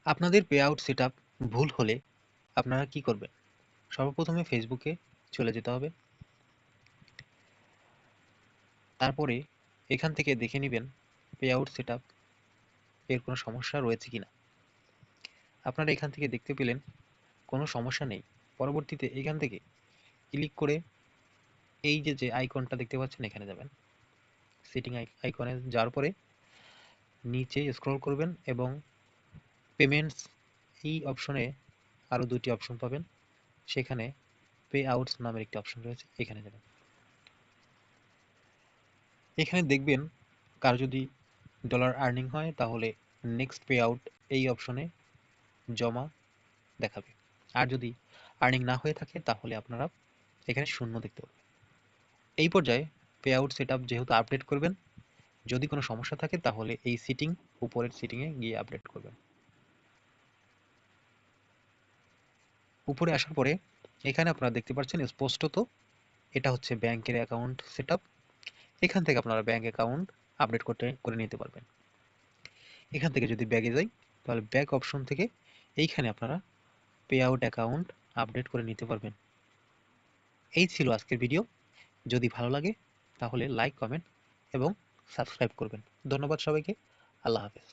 আপনাদের payout setup ভুল হলে আপনারা কি করবেন? সর্বপ্রথমে ফেসবুকে চলে যেতে হবে। তারপরে এখান থেকে দেখে নিবেন পেআউট সেটআপ এর কোনো সমস্যা রয়েছে কিনা। আপনারা এখান থেকে দেখতে পেলেন কোনো সমস্যা নেই। পরবর্তীতে এখান থেকে ক্লিক করে এই যে আইকনটা দেখতে পাচ্ছেন এখানে যাবেন। সেটিং আইকনে যাওয়ার পরে নিচে স্ক্রল করবেন এবং পেমেন্টস এই অপশনে আরও দুটি অপশন পাবেন। সেখানে পে আউটস নামের একটি অপশন রয়েছে, এখানে যাবেন। এখানে দেখবেন কারো যদি ডলার আর্নিং হয় তাহলে নেক্সট পে আউট এই অপশনে জমা দেখাবে, আর যদি আর্নিং না হয়ে থাকে তাহলে আপনারা এখানে শূন্য দেখতে পাবেন। এই পর্যায়ে পে আউট সেট আপ যেহেতু আপডেট করবেন, যদি কোনো সমস্যা থাকে তাহলে এই উপরের সিটিংয়ে গিয়ে আপডেট করবেন। উপরে আসার পরে এখানে আপনারা দেখতে পাচ্ছেন স্পষ্টত এটা হচ্ছে ব্যাংকের অ্যাকাউন্ট সেট আপ। এখান থেকে আপনারা ব্যাংক অ্যাকাউন্ট আপডেট করে নিতে পারবেন। এখান থেকে যদি ব্যাগে যাই তাহলে ব্যাক অপশন থেকে এইখানে আপনারা পে আউট অ্যাকাউন্ট আপডেট করে নিতে পারবেন। এই ছিল আজকের ভিডিও। যদি ভালো লাগে তাহলে লাইক, কমেন্ট এবং সাবস্ক্রাইব করবেন। ধন্যবাদ সবাইকে। আল্লাহ হাফেজ।